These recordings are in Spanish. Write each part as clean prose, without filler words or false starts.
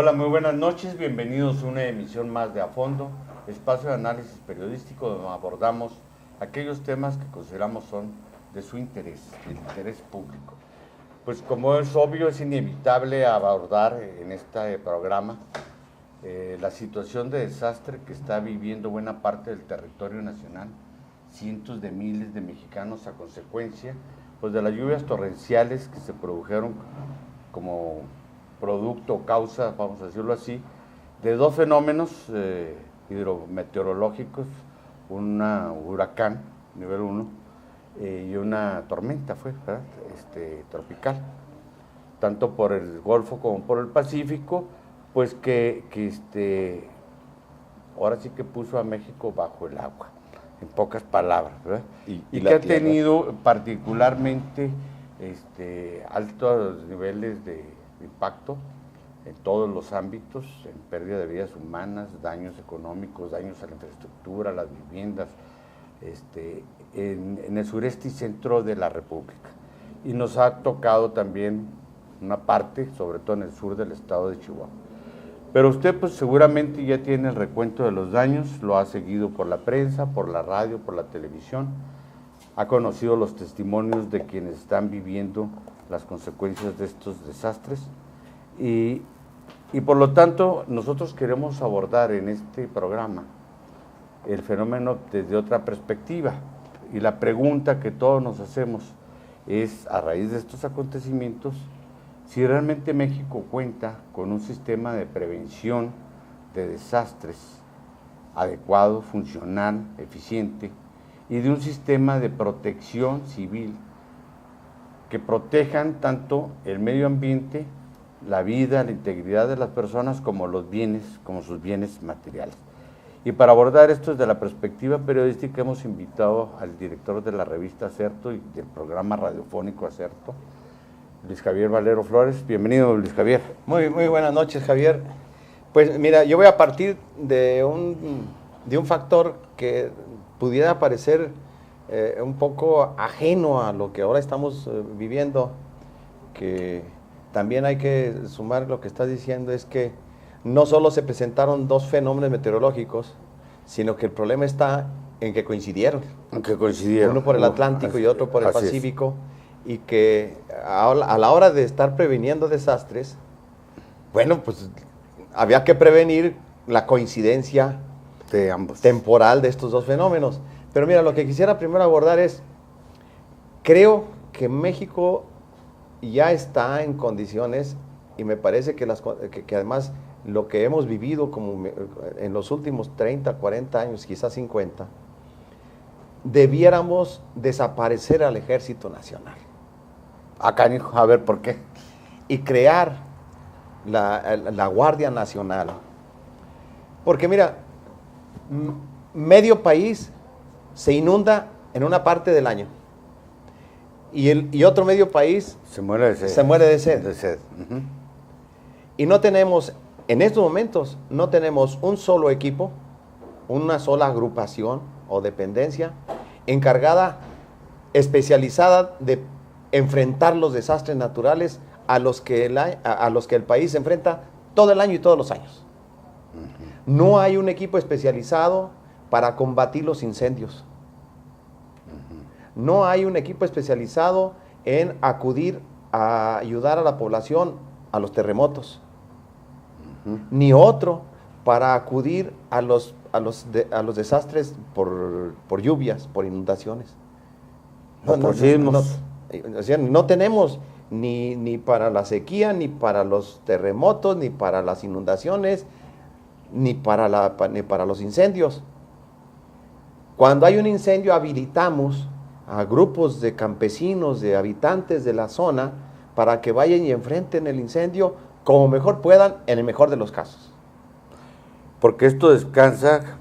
Hola, muy buenas noches, bienvenidos a una emisión más de A Fondo, espacio de análisis periodístico donde abordamos aquellos temas que consideramos son de su interés, del interés público. Pues como es obvio, es inevitable abordar en este programa la situación de desastre que está viviendo buena parte del territorio nacional, cientos de miles de mexicanos a consecuencia pues, de las lluvias torrenciales que se produjeron como producto o causa, vamos a decirlo así, de dos fenómenos hidrometeorológicos, un huracán nivel 1 y una tormenta ¿verdad? Tropical, tanto por el Golfo como por el Pacífico, pues que ahora sí que puso a México bajo el agua, en pocas palabras, ¿verdad? Y que ha tenido particularmente altos niveles de impacto en todos los ámbitos, en pérdida de vidas humanas, daños económicos, daños a la infraestructura, a las viviendas, en el sureste y centro de la República. Y nos ha tocado también una parte, sobre todo en el sur del estado de Chihuahua. Pero usted pues seguramente ya tiene el recuento de los daños, lo ha seguido por la prensa, por la radio, por la televisión, ha conocido los testimonios de quienes están viviendo las consecuencias de estos desastres y por lo tanto nosotros queremos abordar en este programa el fenómeno desde otra perspectiva y la pregunta que todos nos hacemos es, a raíz de estos acontecimientos, si realmente México cuenta con un sistema de prevención de desastres adecuado, funcional, eficiente y de un sistema de protección civil que protejan tanto el medio ambiente, la vida, la integridad de las personas como los bienes, como sus bienes materiales. Y para abordar esto desde la perspectiva periodística hemos invitado al director de la revista Acerto y del programa radiofónico Acerto, Luis Javier Valero Flores. Bienvenido, Luis Javier. Muy buenas noches, Javier. Pues mira, yo voy a partir de un factor que pudiera parecer un poco ajeno a lo que ahora estamos viviendo, que también hay que sumar lo que estás diciendo, es que no solo se presentaron dos fenómenos meteorológicos, sino que el problema está en que coincidieron. Uno por el Atlántico y otro por el Pacífico, y que a la hora de estar preveniendo desastres, bueno, pues había que prevenir la coincidencia de ambos temporal de estos dos fenómenos. Pero mira, lo que quisiera primero abordar es, creo que México ya está en condiciones, y me parece que además lo que hemos vivido como en los últimos 30, 40 años, quizás 50, debiéramos desaparecer al Ejército Nacional. Canijo, a ver, ¿por qué? Y crear la Guardia Nacional. Porque mira, medio país se inunda en una parte del año y otro medio país se muere de sed. Uh-huh. Y no tenemos, en estos momentos, no tenemos un solo equipo, una sola agrupación o dependencia encargada, especializada de enfrentar los desastres naturales a los que el país se enfrenta todo el año y todos los años. Uh-huh. No hay un equipo especializado para combatir los incendios. Uh-huh. No hay un equipo especializado en acudir a ayudar a la población a los terremotos. Uh-huh. Ni otro para acudir a los desastres por lluvias, por inundaciones. No tenemos ni para la sequía, ni para los terremotos, ni para las inundaciones, ni para los incendios. Cuando hay un incendio, habilitamos a grupos de campesinos, de habitantes de la zona, para que vayan y enfrenten el incendio como mejor puedan, en el mejor de los casos. Porque esto descansa,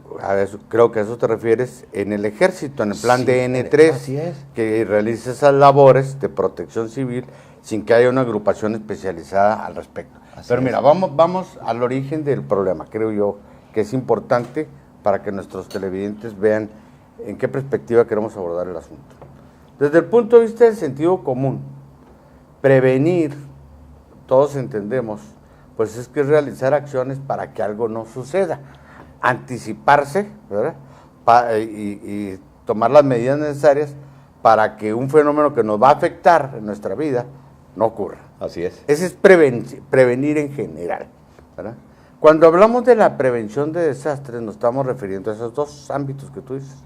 creo que a eso te refieres, en el ejército, en el plan DN3, así es, que realiza esas labores de protección civil sin que haya una agrupación especializada al respecto. Pero mira, vamos al origen del problema. Creo yo que es importante para que nuestros televidentes vean en qué perspectiva queremos abordar el asunto. Desde el punto de vista del sentido común, prevenir, todos entendemos, pues es que realizar acciones para que algo no suceda, anticiparse, ¿verdad? Y tomar las medidas necesarias para que un fenómeno que nos va a afectar en nuestra vida no ocurra. Así es. Ese es prevenir en general, ¿verdad? Cuando hablamos de la prevención de desastres, nos estamos refiriendo a esos dos ámbitos que tú dices,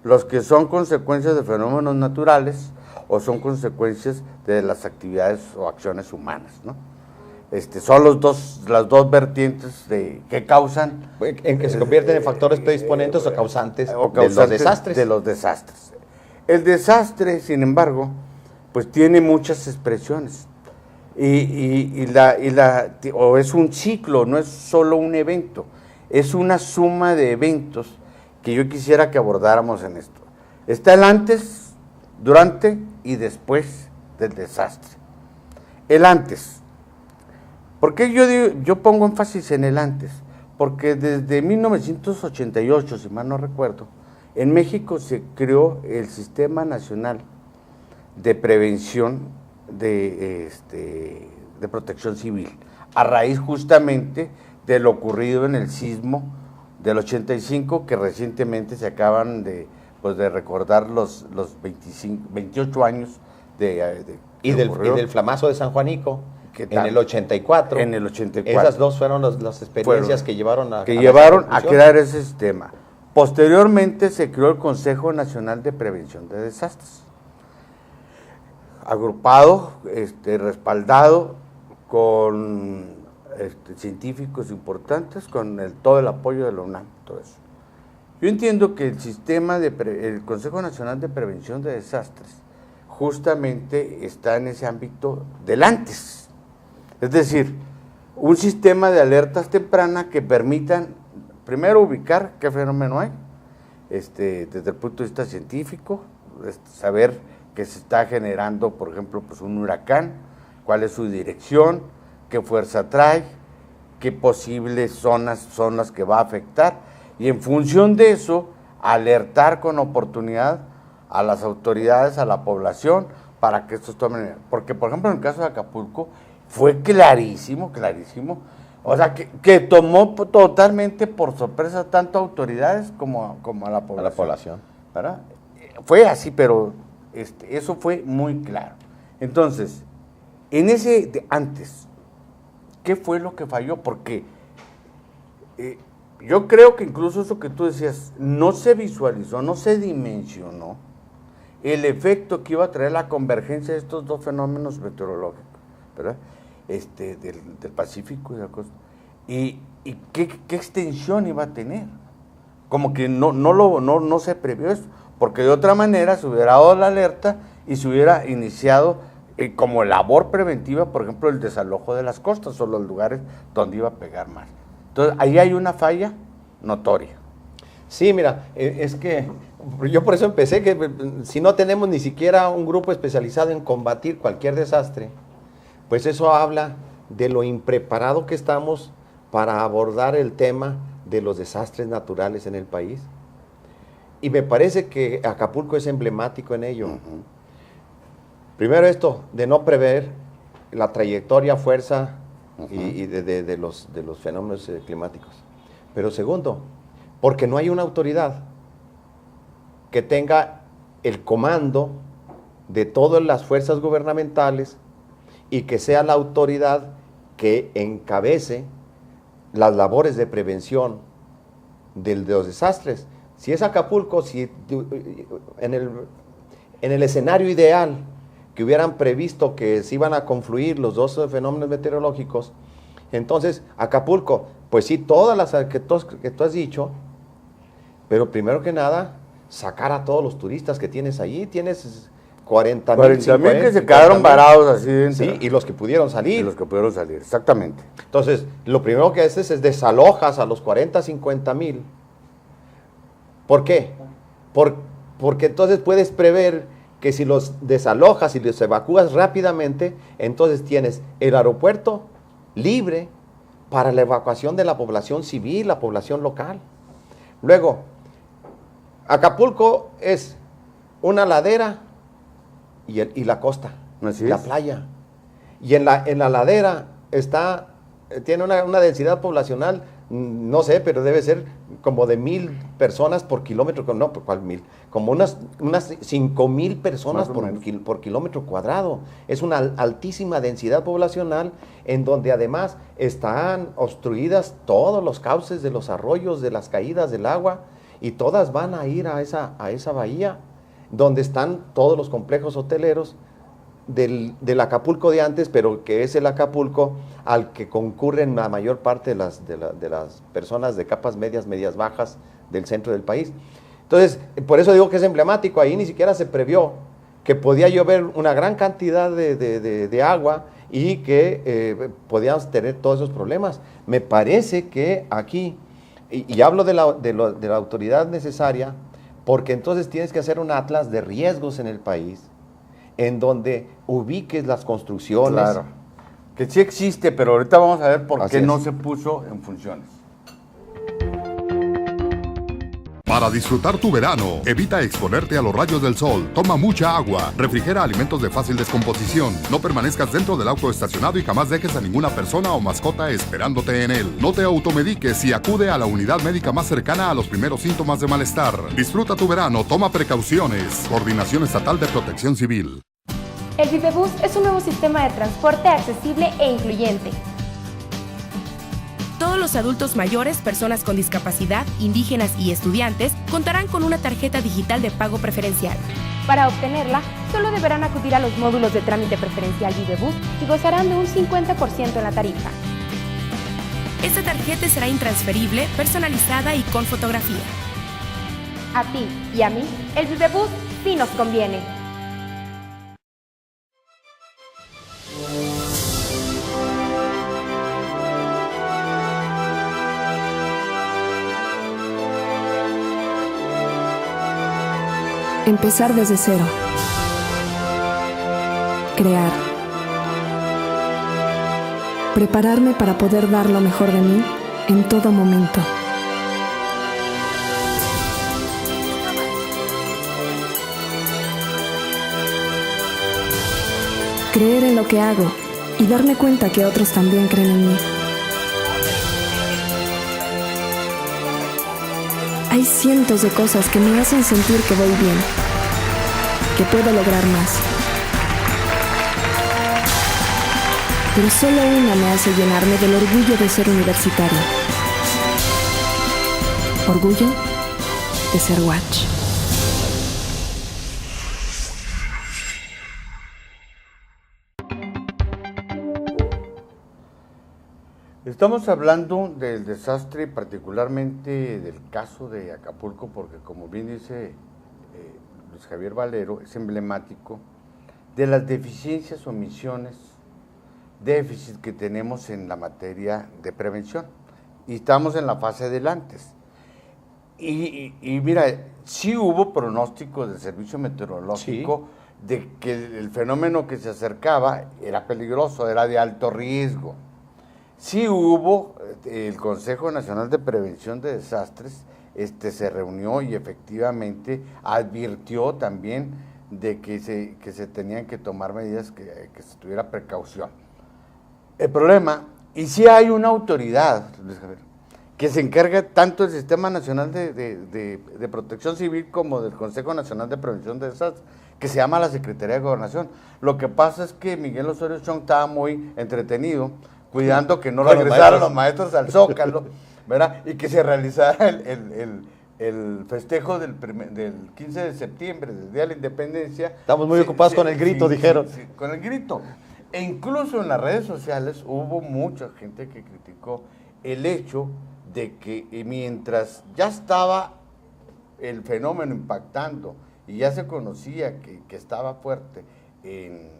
los que son consecuencias de fenómenos naturales o son consecuencias de las actividades o acciones humanas, ¿no? Son las dos vertientes que causan... En que se convierten en factores predisponentes o causantes de los desastres. De los desastres. El desastre, sin embargo, pues tiene muchas expresiones. O es un ciclo, no es solo un evento, es una suma de eventos que yo quisiera que abordáramos en esto. Está el antes, durante y después del desastre. El antes. ¿Por qué yo pongo énfasis en el antes? Porque desde 1988, si mal no recuerdo, en México se creó el Sistema Nacional de Prevención de Protección Civil, a raíz justamente de lo ocurrido en el sismo del 85, que recientemente se acaban de recordar los 28 años y del flamazo de San Juanico. En el 84. En el 84. Esas dos fueron las experiencias que llevaron a crear ese sistema. Posteriormente se creó el Consejo Nacional de Prevención de Desastres, agrupado, respaldado con científicos importantes, con todo el apoyo de la UNAM, todo eso. Yo entiendo que el Consejo Nacional de Prevención de Desastres justamente está en ese ámbito del antes. Es decir, un sistema de alertas tempranas que permitan, primero, ubicar qué fenómeno hay, desde el punto de vista científico, saber que se está generando, por ejemplo, pues un huracán, cuál es su dirección, qué fuerza trae, qué posibles zonas son las que va a afectar, y en función de eso, alertar con oportunidad a las autoridades, a la población, para que estos tomen. Porque, por ejemplo, en el caso de Acapulco, fue clarísimo, o sea, que tomó totalmente por sorpresa tanto a autoridades como a la población. A la población. ¿Verdad? Fue así, pero eso fue muy claro. Entonces, en ese antes, ¿qué fue lo que falló? Porque yo creo que incluso eso que tú decías, no se visualizó, no se dimensionó el efecto que iba a traer la convergencia de estos dos fenómenos meteorológicos, ¿verdad? Del Pacífico y de la costa. ¿Y qué extensión iba a tener? Como que no se previó eso, porque de otra manera se hubiera dado la alerta y se hubiera iniciado como labor preventiva, por ejemplo, el desalojo de las costas o los lugares donde iba a pegar más. Entonces, ahí hay una falla notoria. Sí, mira, es que yo por eso empecé, que si no tenemos ni siquiera un grupo especializado en combatir cualquier desastre, pues eso habla de lo impreparado que estamos para abordar el tema de los desastres naturales en el país. Y me parece que Acapulco es emblemático en ello. Uh-huh. Primero esto, de no prever la trayectoria, fuerza uh-huh. y de los fenómenos climáticos. Pero segundo, porque no hay una autoridad que tenga el comando de todas las fuerzas gubernamentales y que sea la autoridad que encabece las labores de prevención de los desastres. Si es Acapulco, en el escenario ideal que hubieran previsto que se iban a confluir los dos fenómenos meteorológicos, entonces Acapulco, pues sí, todas las que tú has dicho, pero primero que nada, sacar a todos los turistas que tienes allí. Tienes 40,000 que se quedaron varados así dentro. Sí, y los que pudieron salir. Exactamente. Entonces, lo primero que haces es desalojas a los 50,000. ¿Por qué? Porque entonces puedes prever que si los desalojas y los evacúas rápidamente, entonces tienes el aeropuerto libre para la evacuación de la población civil, la población local. Luego, Acapulco es una ladera y la costa, Así la es. playa. Y en la ladera está tiene una densidad poblacional, no sé, pero debe ser como de 1,000 personas por kilómetro, no, ¿cuál 1,000? Como unas 5,000 personas por kilómetro cuadrado. Es una altísima densidad poblacional en donde además están obstruidas todos los cauces de los arroyos, de las caídas del agua, y todas van a ir a esa bahía, donde están todos los complejos hoteleros del Acapulco de antes, pero que es el Acapulco al que concurren la mayor parte de las personas de capas medias, medias bajas del centro del país. Entonces, por eso digo que es emblemático. Ahí ni siquiera se previó que podía llover una gran cantidad de agua y que podíamos tener todos esos problemas. Me parece que aquí, y hablo de la autoridad necesaria, porque entonces tienes que hacer un atlas de riesgos en el país, en donde ubiques las construcciones. Claro, que sí existe, pero ahorita vamos a ver por qué no se puso en funciones. Para disfrutar tu verano, evita exponerte a los rayos del sol, toma mucha agua, refrigera alimentos de fácil descomposición, no permanezcas dentro del auto estacionado y jamás dejes a ninguna persona o mascota esperándote en él. No te automediques y acude a la unidad médica más cercana a los primeros síntomas de malestar. Disfruta tu verano, toma precauciones. Coordinación Estatal de Protección Civil. El Vivebus es un nuevo sistema de transporte accesible e incluyente. Todos los adultos mayores, personas con discapacidad, indígenas y estudiantes contarán con una tarjeta digital de pago preferencial. Para obtenerla, solo deberán acudir a los módulos de trámite preferencial Vivebus y gozarán de un 50% en la tarifa. Esta tarjeta será intransferible, personalizada y con fotografía. A ti y a mí, el Vivebus sí nos conviene. Empezar desde cero. Crear. Prepararme para poder dar lo mejor de mí en todo momento. Creer en lo que hago y darme cuenta que otros también creen en mí. Hay cientos de cosas que me hacen sentir que voy bien, que puedo lograr más. Pero solo una me hace llenarme del orgullo de ser universitaria. Orgullo de ser Watch. Estamos hablando del desastre, particularmente del caso de Acapulco, porque como bien dice Luis Javier Valero, es emblemático de las deficiencias, omisiones, déficit que tenemos en la materia de prevención. Y estamos en la fase del antes. Y mira, sí hubo pronóstico del servicio meteorológico de que el fenómeno que se acercaba era peligroso, era de alto riesgo. Sí hubo, el Consejo Nacional de Prevención de Desastres se reunió y efectivamente advirtió también de que se tenían que tomar medidas, que se tuviera precaución. El problema, y sí hay una autoridad, Luis Javier, que se encarga tanto del Sistema Nacional de Protección Civil como del Consejo Nacional de Prevención de Desastres, que se llama la Secretaría de Gobernación. Lo que pasa es que Miguel Osorio Chong estaba muy entretenido, cuidando que no regresaran los maestros al Zócalo, ¿verdad? Y que se realizara el festejo del 15 de septiembre, del Día de la Independencia. Estamos muy ocupados con el grito, dijeron. Sí, con el grito. E incluso en las redes sociales hubo mucha gente que criticó el hecho de que mientras ya estaba el fenómeno impactando y ya se conocía que estaba fuerte en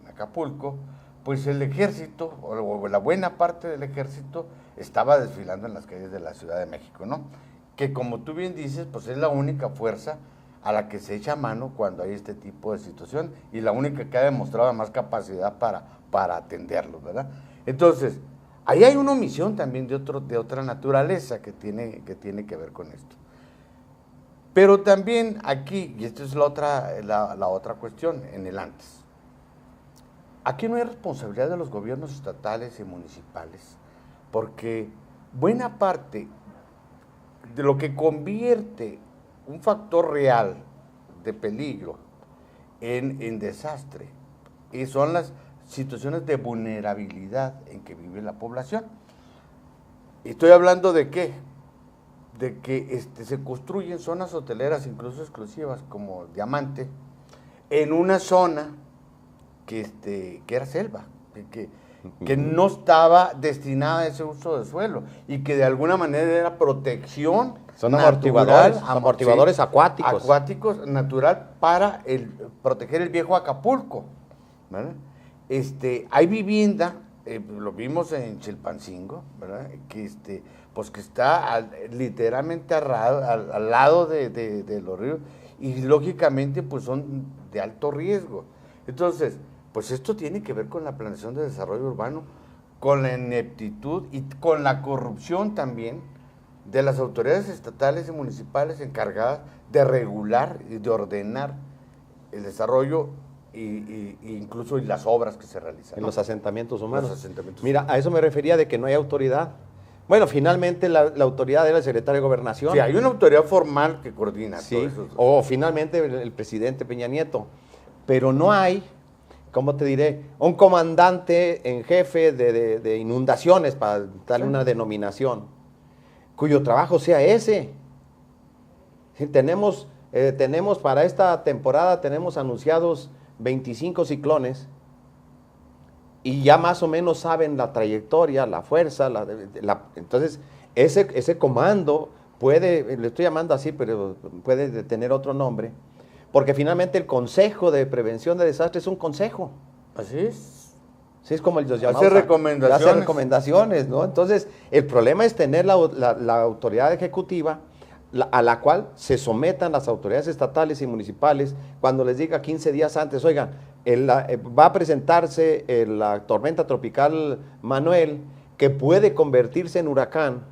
Acapulco, pues el ejército, o la buena parte del ejército, estaba desfilando en las calles de la Ciudad de México, ¿no? Que como tú bien dices, pues es la única fuerza a la que se echa mano cuando hay este tipo de situación y la única que ha demostrado más capacidad para atenderlo, ¿verdad? Entonces, ahí hay una omisión también de otra naturaleza que tiene que ver con esto. Pero también aquí, y esta es la otra cuestión, en el antes. Aquí no hay responsabilidad de los gobiernos estatales y municipales porque buena parte de lo que convierte un factor real de peligro en desastre y son las situaciones de vulnerabilidad en que vive la población. Estoy hablando de qué, de que se construyen zonas hoteleras incluso exclusivas como Diamante en una zona que era selva, que no estaba destinada a ese uso de suelo y que de alguna manera era protección. Son natural, amortiguadores acuáticos. Acuáticos, natural, para proteger el viejo Acapulco, ¿verdad? Hay vivienda, lo vimos en Chilpancingo, ¿verdad? Que está literalmente al lado de los ríos y lógicamente pues son de alto riesgo. Entonces, pues esto tiene que ver con la planeación de desarrollo urbano, con la ineptitud y con la corrupción también de las autoridades estatales y municipales encargadas de regular y de ordenar el desarrollo e incluso las obras que se realizan. En los asentamientos humanos. Los asentamientos Mira, humanos. a eso me refería de que no hay autoridad. Bueno, finalmente la autoridad era el secretario de Gobernación. Sí, hay una autoridad formal que coordina Sí, todo eso. o finalmente el presidente Peña Nieto. Pero no hay, ¿cómo te diré? Un comandante en jefe de inundaciones, para darle una denominación, cuyo trabajo sea ese. Sí, tenemos para esta temporada, tenemos anunciados 25 ciclones y ya más o menos saben la trayectoria, la fuerza, entonces ese comando puede, le estoy llamando así, pero puede tener otro nombre, porque finalmente el Consejo de Prevención de Desastres es un consejo. Así es. Sí, es como los llamados. Hace recomendaciones. Hace recomendaciones, ¿no? Entonces, el problema es tener la autoridad ejecutiva a la cual se sometan las autoridades estatales y municipales cuando les diga 15 días antes, oigan, va a presentarse la tormenta tropical Manuel, que puede convertirse en huracán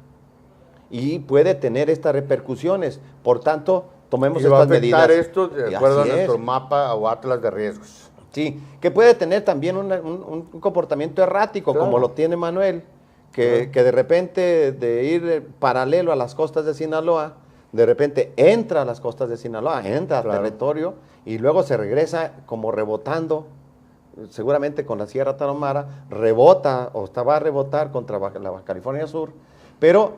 y puede tener estas repercusiones. Por tanto, tomemos estas medidas. Va a afectar esto de acuerdo a Así nuestro es. mapa o atlas de riesgos. Sí, que puede tener también un comportamiento errático, Claro. como lo tiene Manuel, que de repente de ir paralelo a las costas de Sinaloa, de repente entra a las costas de Sinaloa, entra Claro. al territorio y luego se regresa como rebotando, seguramente con la Sierra Tarahumara, rebota o va a rebotar contra la Baja California Sur, pero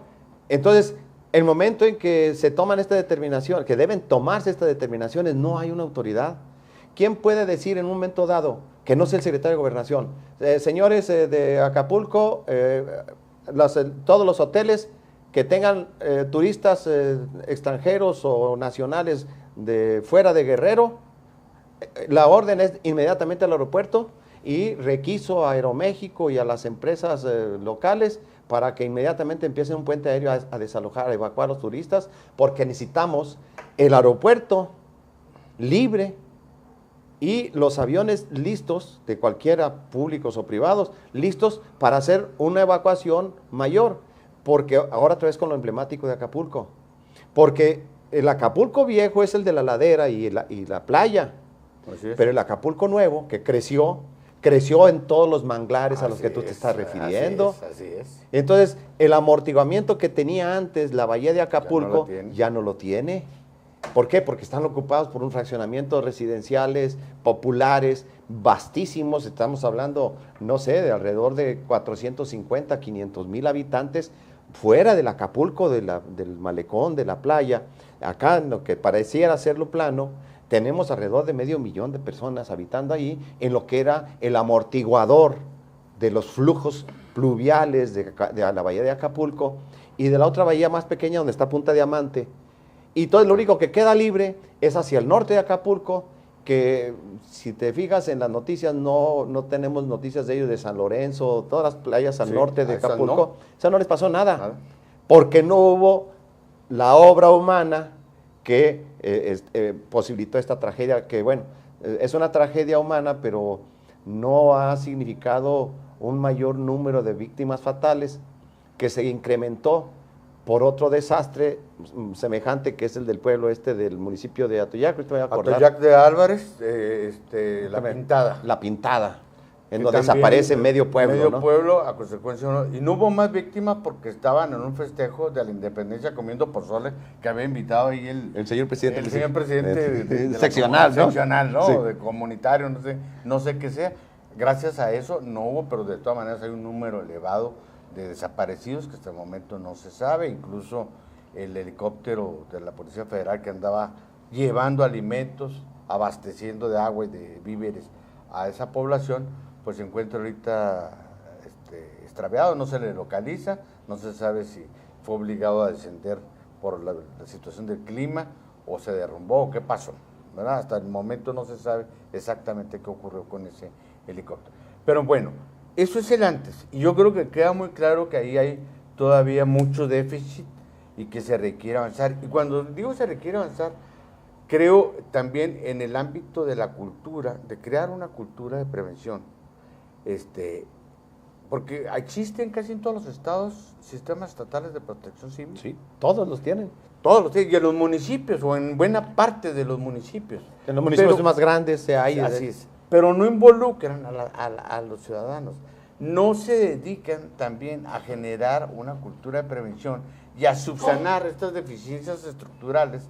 entonces el momento en que se toman esta determinación, que deben tomarse estas determinaciones, no hay una autoridad. ¿Quién puede decir en un momento dado que no sea el secretario de Gobernación? Señores de Acapulco, todos los hoteles que tengan turistas extranjeros o nacionales de fuera de Guerrero, la orden es inmediatamente al aeropuerto y requiso a Aeroméxico y a las empresas locales para que inmediatamente empiecen un puente aéreo a desalojar, a evacuar a los turistas, porque necesitamos el aeropuerto libre y los aviones listos, de cualquiera, públicos o privados, listos para hacer una evacuación mayor, porque ahora otra vez con lo emblemático de Acapulco, porque el Acapulco viejo es el de la ladera y la playa, Así es. pero el Acapulco nuevo, que creció en todos los manglares a los que tú te estás refiriendo. Así es. Entonces, el amortiguamiento que tenía antes la bahía de Acapulco tiene. ya no lo tiene. ¿Por qué? Porque están ocupados por un fraccionamiento residenciales, populares, vastísimos. Estamos hablando, no sé, de alrededor de 450, 500 mil habitantes fuera del Acapulco, del malecón, de la playa. Acá, en lo que pareciera ser lo plano, tenemos alrededor de 500,000 de personas habitando ahí, en lo que era el amortiguador de los flujos pluviales de la bahía de Acapulco y de la otra bahía más pequeña donde está Punta Diamante. Y todo lo único que queda libre es hacia el norte de Acapulco, que si te fijas en las noticias, no tenemos noticias de ellos, de San Lorenzo, todas las playas al norte de esas Acapulco, esa no les pasó nada, Nada. porque no hubo la obra humana que posibilitó esta tragedia, que bueno, es una tragedia humana, pero no ha significado un mayor número de víctimas fatales, que se incrementó por otro desastre semejante, que es el del pueblo del municipio de Atoyac. Atoyac de Álvarez, La Pintada. La Pintada. en que donde también, desaparece medio pueblo, Medio ¿no? pueblo a consecuencia, ¿no? Y no hubo más víctimas porque estaban en un festejo de la independencia comiendo pozole que había invitado ahí El señor presidente. el señor presidente de la seccional, ¿no? seccional, ¿no? Sí. De comunitario, no sé qué sea. Gracias a eso no hubo, pero de todas maneras hay un número elevado de desaparecidos que hasta el momento no se sabe. Incluso el helicóptero de la Policía Federal que andaba llevando alimentos, abasteciendo de agua y de víveres a esa población, pues se encuentra ahorita extraviado, no se le localiza, no se sabe si fue obligado a descender por la situación del clima o se derrumbó o qué pasó, ¿verdad? Hasta el momento no se sabe exactamente qué ocurrió con ese helicóptero. Pero bueno, eso es el antes, y yo creo que queda muy claro que ahí hay todavía mucho déficit y que se requiere avanzar. Y cuando digo se requiere avanzar, creo también en el ámbito de la cultura, de crear una cultura de prevención, porque existen casi en todos los estados sistemas estatales de protección civil. Sí, todos los tienen. Todos los tienen, y en los municipios, o en buena parte de los municipios. En los municipios más grandes hay. Así es, pero no involucran a los ciudadanos. No se dedican también a generar una cultura de prevención y a subsanar estas deficiencias estructurales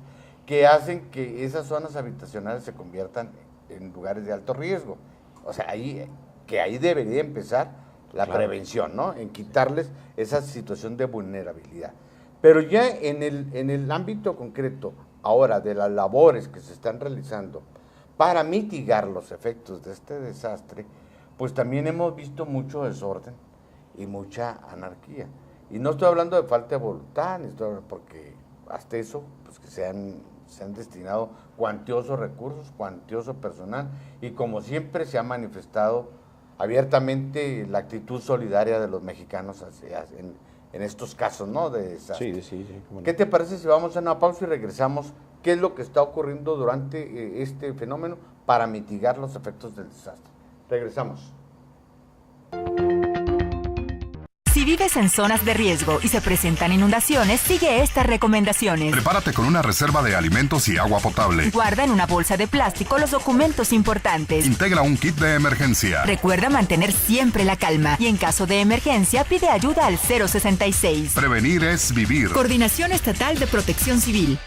que hacen que esas zonas habitacionales se conviertan en lugares de alto riesgo. O sea, ahí debería empezar la prevención, ¿no? En quitarles esa situación de vulnerabilidad. Pero ya en el ámbito concreto, ahora, de las labores que se están realizando para mitigar los efectos de este desastre, pues también hemos visto mucho desorden y mucha anarquía. Y no estoy hablando de falta de voluntad, porque hasta eso, pues que se han destinado cuantiosos recursos, cuantioso personal, y como siempre se ha manifestado abiertamente la actitud solidaria de los mexicanos en estos casos, ¿no? De desastre. Sí. ¿Qué te parece si vamos a una pausa y regresamos? ¿Qué es lo que está ocurriendo durante este fenómeno para mitigar los efectos del desastre? Regresamos. Si vives en zonas de riesgo y se presentan inundaciones, sigue estas recomendaciones. Prepárate con una reserva de alimentos y agua potable. Guarda en una bolsa de plástico los documentos importantes. Integra un kit de emergencia. Recuerda mantener siempre la calma y en caso de emergencia pide ayuda al 066. Prevenir es vivir. Coordinación Estatal de Protección Civil.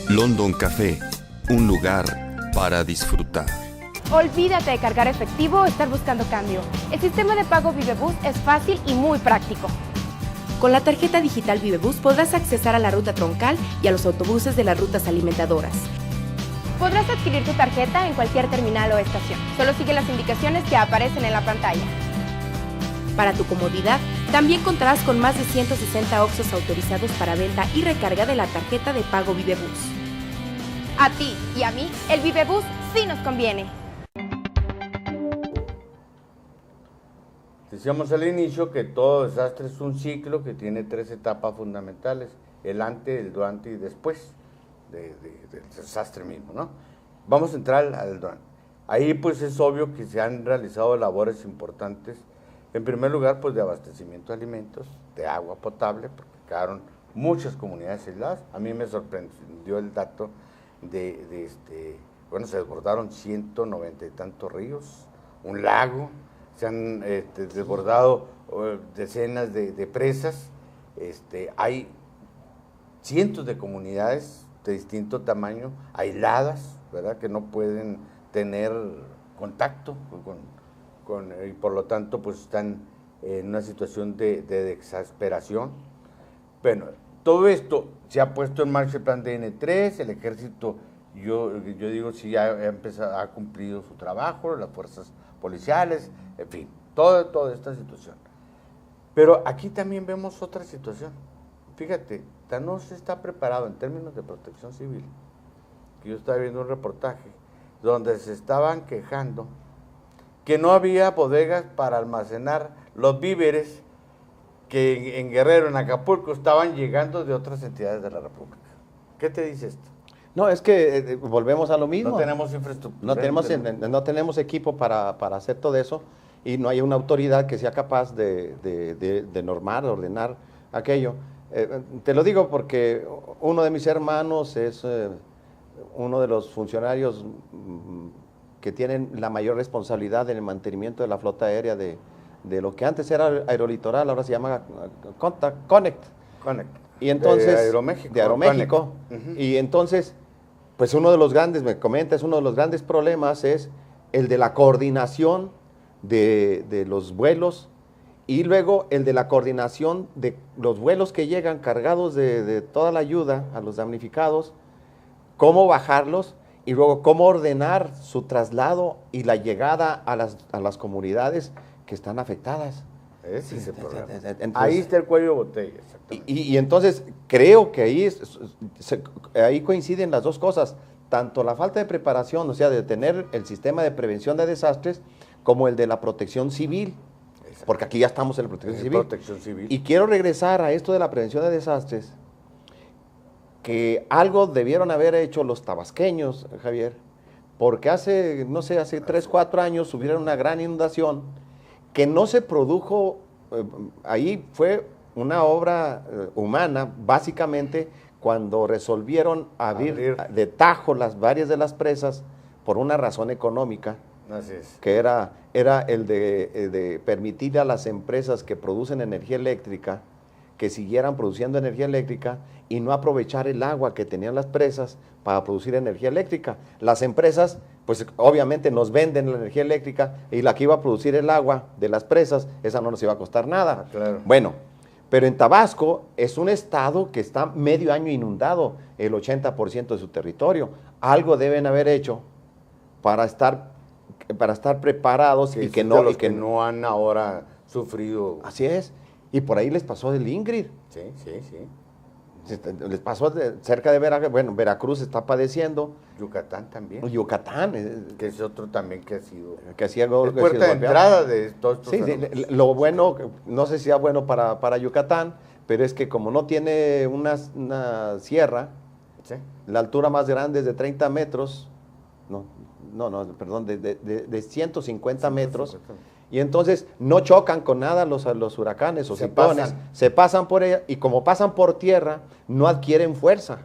London Café, un lugar para disfrutar. Olvídate de cargar efectivo o estar buscando cambio. El sistema de pago Vivebus es fácil y muy práctico. Con la tarjeta digital Vivebus podrás accesar a la ruta troncal y a los autobuses de las rutas alimentadoras. Podrás adquirir tu tarjeta en cualquier terminal o estación. Solo sigue las indicaciones que aparecen en la pantalla. Para tu comodidad, también contarás con más de 160 OXXOs autorizados para venta y recarga de la tarjeta de pago Vivebus. A ti y a mí, el Vivebus sí nos conviene. Decíamos al inicio que todo desastre es un ciclo que tiene 3 etapas fundamentales: el antes, el durante y después del desastre mismo, ¿no? Vamos a entrar al durante. Ahí pues es obvio que se han realizado labores importantes. En primer lugar, pues de abastecimiento de alimentos, de agua potable, porque quedaron muchas comunidades aisladas. A mí me sorprendió el dato se desbordaron 190 y tantos ríos, un lago, se han desbordado decenas de presas, hay cientos de comunidades de distinto tamaño, aisladas, ¿verdad?, que no pueden tener contacto y por lo tanto pues están en una situación de exasperación. Bueno, todo esto se ha puesto en marcha el plan DN3, el ejército, yo digo, sí ha cumplido su trabajo, las fuerzas policiales, en fin, toda esta situación. Pero aquí también vemos otra situación. Fíjate, no se está preparado en términos de protección civil, que yo estaba viendo un reportaje donde se estaban quejando que no había bodegas para almacenar los víveres que en Guerrero, en Acapulco, estaban llegando de otras entidades de la República. ¿Qué te dice esto? No, es que volvemos a lo mismo. No tenemos infraestructura. No tenemos equipo para hacer todo eso. y no hay una autoridad que sea capaz de normar, ordenar aquello. Te lo digo porque uno de mis hermanos es uno de los funcionarios que tienen la mayor responsabilidad en el mantenimiento de la flota aérea de lo que antes era Aerolitoral, ahora se llama Connect. Y entonces, de Aeroméxico. Y entonces, pues uno de los grandes, me comenta, es uno de los grandes problemas es el de la coordinación de los vuelos y luego el de la coordinación de los vuelos que llegan cargados de toda la ayuda a los damnificados, cómo bajarlos y luego cómo ordenar su traslado y la llegada a las comunidades que están afectadas. Ese es el problema. Entonces, ahí está el cuello de botella. Y entonces creo que ahí coinciden las dos cosas, tanto la falta de preparación, o sea, de tener el sistema de prevención de desastres, como el de la protección civil, porque aquí ya estamos en la protección civil. Y quiero regresar a esto de la prevención de desastres, que algo debieron haber hecho los tabasqueños, Javier, porque hace 3, 4 años subieron una gran inundación que no se produjo, ahí fue una obra humana, básicamente, cuando resolvieron abrir de tajo varias de las presas por una razón económica. Así es. Que era el de permitir a las empresas que producen energía eléctrica que siguieran produciendo energía eléctrica y no aprovechar el agua que tenían las presas para producir energía eléctrica. Las empresas, pues obviamente nos venden la energía eléctrica y la que iba a producir el agua de las presas, esa no nos iba a costar nada. Claro. Bueno, pero en Tabasco es un estado que está medio año inundado, el 80% de su territorio. Algo deben haber hecho para estar preparados, sí, y que no, los que no han ahora sufrido. Así es. Y por ahí les pasó el Ingrid. Sí. Les pasó cerca de Veracruz. Bueno, Veracruz está padeciendo. Yucatán también. Yucatán. Que es otro también que ha sido. Que hacía algo. Es puerta de entrada de todos estos. Sí, lo bueno, no sé si sea bueno para Yucatán, pero es que como no tiene una sierra, ¿sí? La altura más grande es de 30 metros. Perdón, de 150 metros. Y entonces no chocan con nada los huracanes o ciclones, se pasan por ella y como pasan por tierra, no adquieren fuerza.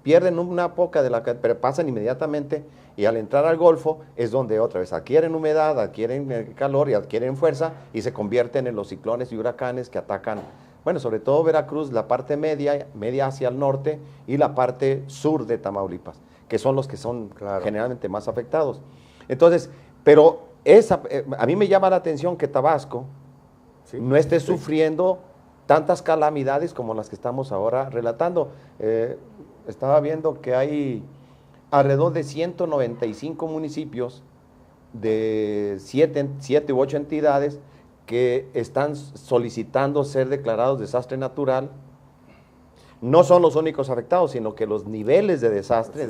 Pierden una poca pero pasan inmediatamente y al entrar al Golfo es donde otra vez adquieren humedad, adquieren calor y adquieren fuerza y se convierten en los ciclones y huracanes que atacan, bueno, sobre todo Veracruz, la parte media hacia el norte y la parte sur de Tamaulipas, que son los que son generalmente más afectados. Entonces, pero a mí me llama la atención que Tabasco no esté sufriendo tantas calamidades como las que estamos ahora relatando. Estaba viendo que hay alrededor de 195 municipios de 7 u 8 entidades que están solicitando ser declarados desastre natural. No son los únicos afectados, sino que los niveles de desastre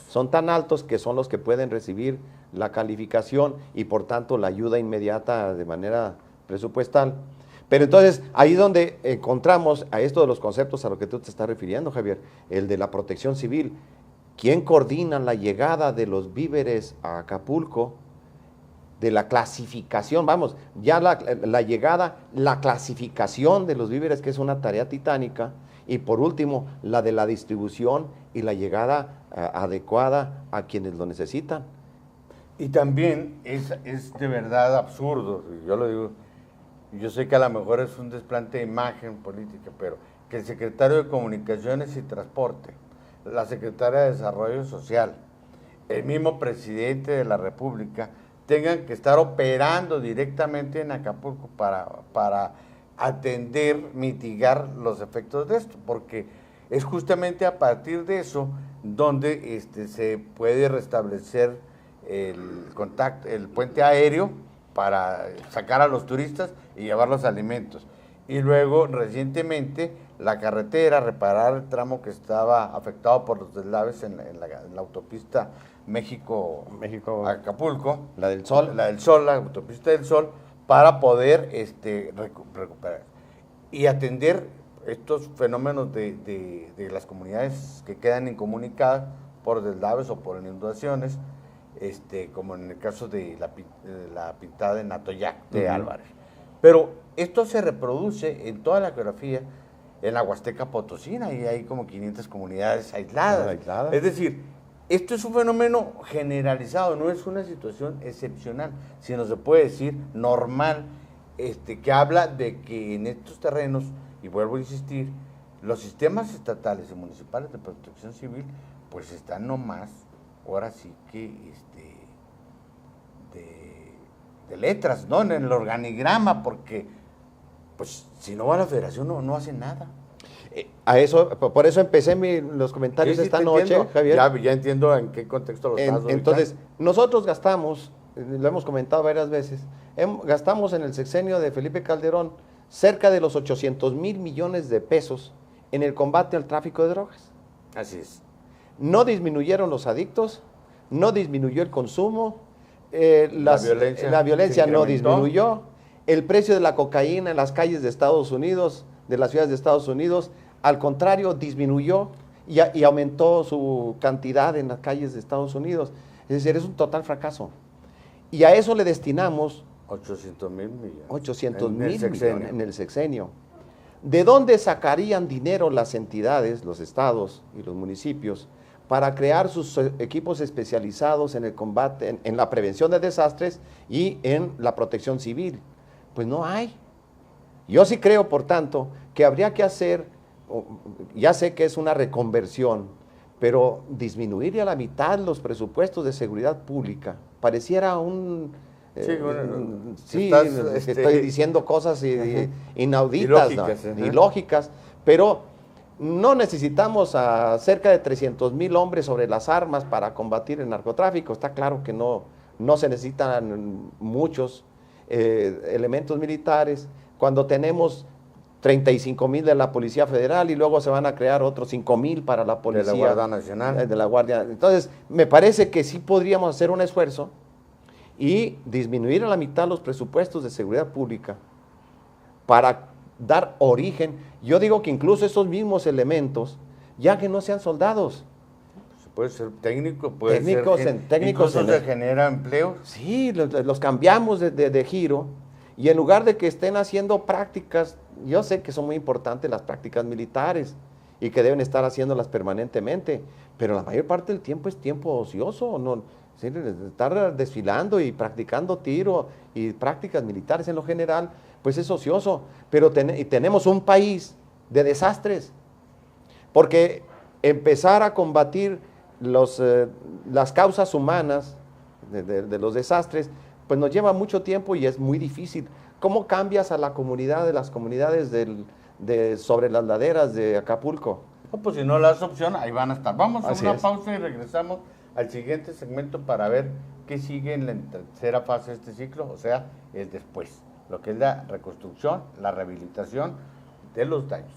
son tan altos que son los que pueden recibir la calificación y por tanto la ayuda inmediata de manera presupuestal. Pero entonces, ahí es donde encontramos a esto de los conceptos a lo que tú te estás refiriendo, Javier, el de la protección civil. ¿Quién coordina la llegada de los víveres a Acapulco? De la clasificación, vamos, ya la llegada, la clasificación de los víveres, que es una tarea titánica, y por último, la de la distribución y la llegada adecuada a quienes lo necesitan. Y también es de verdad absurdo, yo lo digo, yo sé que a lo mejor es un desplante de imagen política, pero que el secretario de Comunicaciones y Transporte, la secretaria de Desarrollo Social, el mismo presidente de la República, tengan que estar operando directamente en Acapulco para atender, mitigar los efectos de esto, porque es justamente a partir de eso donde se puede restablecer el puente aéreo para sacar a los turistas y llevar los alimentos. Y luego, recientemente, la carretera, reparar el tramo que estaba afectado por los deslaves en la autopista México-Acapulco. La del Sol. La autopista del Sol, para poder recuperar y atender estos fenómenos de las comunidades que quedan incomunicadas por deslaves o por inundaciones, como en el caso de la pintada de Natoyac de Álvarez. Pero esto se reproduce en toda la geografía, en la Huasteca Potosina, y hay como 500 comunidades aisladas. Es decir, esto es un fenómeno generalizado, no es una situación excepcional, sino se puede decir normal, que habla de que en estos terrenos, y vuelvo a insistir, los sistemas estatales y municipales de protección civil, pues están nomás, ahora sí que, de letras, ¿no? En el organigrama, porque, pues, si no va a la federación, no hace nada. Por eso empecé los comentarios esta noche, entiendo. Javier. Ya entiendo en qué contexto lo estás Entonces, nosotros gastamos, lo hemos comentado varias veces, gastamos en el sexenio de Felipe Calderón cerca de los 800,000 millones de pesos en el combate al tráfico de drogas. Así es. No disminuyeron los adictos, no disminuyó el consumo, la violencia no disminuyó, el precio de la cocaína en las calles de Estados Unidos, de las ciudades de Estados Unidos, al contrario, disminuyó y aumentó su cantidad en las calles de Estados Unidos. Es decir, es un total fracaso. Y a eso le destinamos 800,000 millones. 800,000 millones en el sexenio. ¿De dónde sacarían dinero las entidades, los estados y los municipios para crear sus equipos especializados en el combate, en la prevención de desastres y en la protección civil? Pues no hay. Yo sí creo, por tanto, que habría que hacer, ya sé que es una reconversión, pero disminuir a la mitad los presupuestos de seguridad pública pareciera un... estoy diciendo cosas inauditas, ilógicas, pero no necesitamos a cerca de 300,000 hombres sobre las armas para combatir el narcotráfico. Está claro que no se necesitan muchos elementos militares, cuando tenemos 35,000 de la Policía Federal y luego se van a crear otros 5,000 para la Policía. De la Guardia Nacional. De la Guardia. Entonces, me parece que sí podríamos hacer un esfuerzo y disminuir a la mitad los presupuestos de seguridad pública para dar origen. Yo digo que incluso esos mismos elementos, ya que no sean soldados. Puede ser técnico, técnicos se genera empleo. Sí, los cambiamos de giro y en lugar de que estén haciendo prácticas, yo sé que son muy importantes las prácticas militares y que deben estar haciéndolas permanentemente, pero la mayor parte del tiempo es tiempo ocioso, no, sí, estar desfilando y practicando tiro y prácticas militares en lo general, pues es ocioso, pero tenemos un país de desastres, porque empezar a combatir las causas humanas de los desastres, pues nos lleva mucho tiempo y es muy difícil. ¿Cómo cambias a las comunidades sobre las laderas de Acapulco? No, pues si no le das opción, ahí van a estar. Vamos a una pausa y regresamos al siguiente segmento para ver qué sigue en la tercera fase de este ciclo, o sea, el después, lo que es la reconstrucción, la rehabilitación de los daños.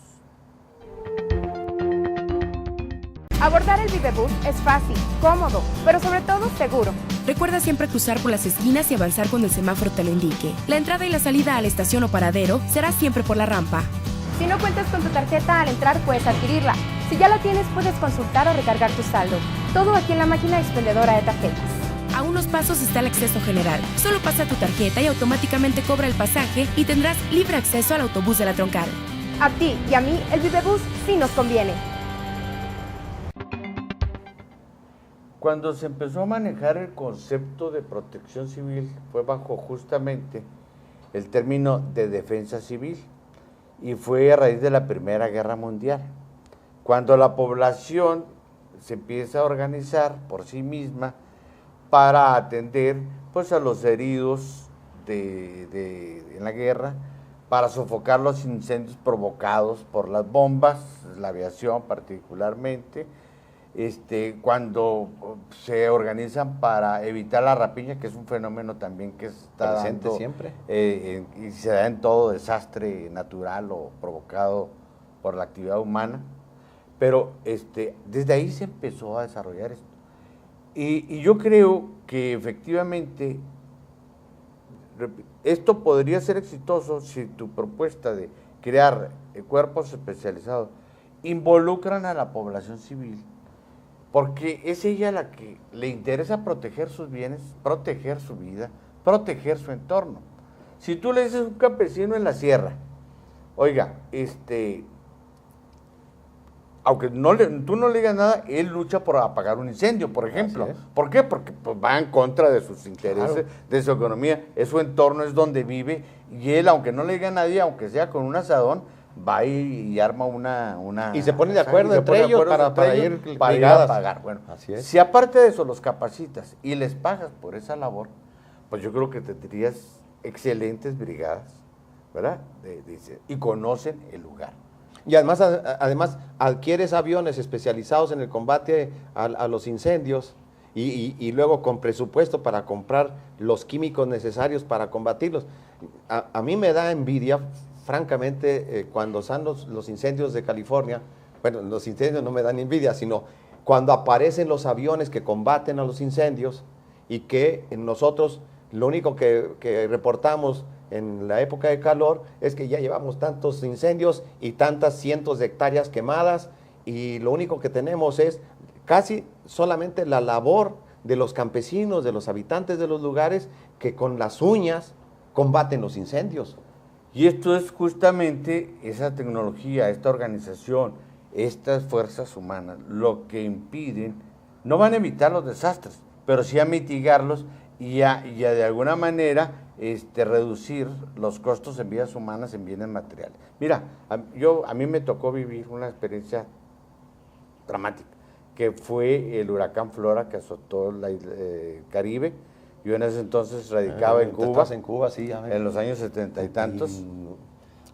Abordar el Vivebus es fácil, cómodo, pero sobre todo seguro. Recuerda siempre cruzar por las esquinas y avanzar cuando el semáforo te lo indique. La entrada y la salida a la estación o paradero será siempre por la rampa. Si no cuentas con tu tarjeta al entrar, puedes adquirirla. Si ya la tienes, puedes consultar o recargar tu saldo. Todo aquí en la máquina expendedora de tarjetas. A unos pasos está el acceso general. Solo pasa tu tarjeta y automáticamente cobra el pasaje y tendrás libre acceso al autobús de la Troncal. A ti y a mí, el Vivebus sí nos conviene. Cuando se empezó a manejar el concepto de protección civil fue bajo justamente el término de defensa civil y fue a raíz de la Primera Guerra Mundial, cuando la población se empieza a organizar por sí misma para atender pues a los heridos en la guerra, para sofocar los incendios provocados por las bombas, la aviación particularmente, cuando se organizan para evitar la rapiña, que es un fenómeno también que está presente dando siempre y se da en todo desastre natural o provocado por la actividad humana, pero desde ahí se empezó a desarrollar esto. Y yo creo que efectivamente esto podría ser exitoso si tu propuesta de crear cuerpos especializados involucran a la población civil porque es ella la que le interesa proteger sus bienes, proteger su vida, proteger su entorno. Si tú le dices a un campesino en la sierra, oiga, aunque tú no le digas nada, él lucha por apagar un incendio, por ejemplo. ¿Por qué? Porque pues, va en contra de sus intereses, de su economía, es su entorno, es donde vive, y él, aunque no le diga a nadie, aunque sea con un asadón, va y arma una... Y se ponen de acuerdo entre ellos para ir a pagar. Bueno, así es. Si aparte de eso los capacitas y les pagas por esa labor, pues yo creo que tendrías excelentes brigadas, ¿verdad? Y conocen el lugar. Y además adquieres aviones especializados en el combate a los incendios y luego con presupuesto para comprar los químicos necesarios para combatirlos. A mí me da envidia, francamente, cuando están los incendios de California. Bueno, los incendios no me dan envidia, sino cuando aparecen los aviones que combaten a los incendios y que nosotros lo único que reportamos en la época de calor es que ya llevamos tantos incendios y tantas cientos de hectáreas quemadas y lo único que tenemos es casi solamente la labor de los campesinos, de los habitantes de los lugares que con las uñas combaten los incendios. Y esto es justamente esa tecnología, esta organización, estas fuerzas humanas, lo que impiden, no van a evitar los desastres, pero sí a mitigarlos y a de alguna manera reducir los costos en vidas humanas, en bienes materiales. Mira, a mí me tocó vivir una experiencia dramática, que fue el huracán Flora que azotó el Caribe. Yo en ese entonces radicaba en Cuba. Estás en Cuba, sí. En los años 70 y tantos.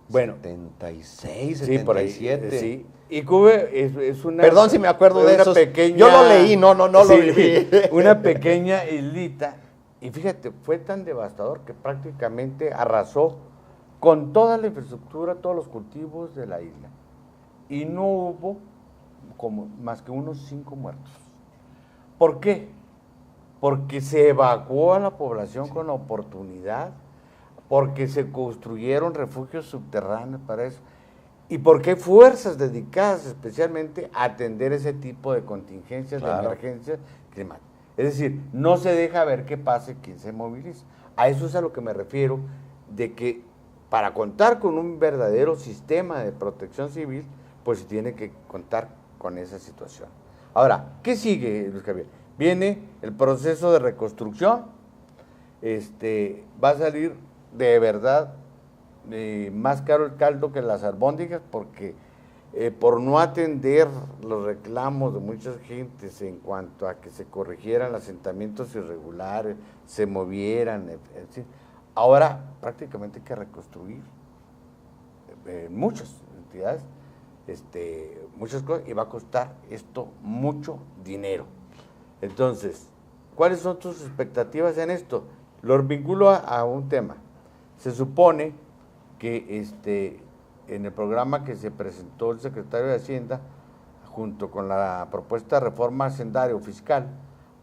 Bueno. 76, 77. Sí, por ahí, sí. Y Cuba es una... Perdón si me acuerdo de eso. Pequeña, yo lo leí, no lo viví. Una pequeña islita. Y fíjate, fue tan devastador que prácticamente arrasó con toda la infraestructura, todos los cultivos de la isla. Y no hubo más que unos 5 muertos. ¿Por qué? Porque se evacuó a la población con la oportunidad, porque se construyeron refugios subterráneos para eso, y porque hay fuerzas dedicadas especialmente a atender ese tipo de contingencias, de emergencias climáticas. Es decir, no se deja ver qué pase quien se moviliza. A eso es a lo que me refiero, de que para contar con un verdadero sistema de protección civil, pues se tiene que contar con esa situación. Ahora, ¿qué sigue, Luis Javier? Viene el proceso de reconstrucción, va a salir de verdad más caro el caldo que las albóndigas, porque por no atender los reclamos de muchas gentes en cuanto a que se corrigieran los asentamientos irregulares, se movieran, etc. Ahora prácticamente hay que reconstruir muchas entidades, muchas cosas, y va a costar esto mucho dinero. Entonces, ¿cuáles son tus expectativas en esto? Lo vinculo a un tema. Se supone que en el programa que se presentó el secretario de Hacienda, junto con la propuesta de reforma hacendaria o fiscal,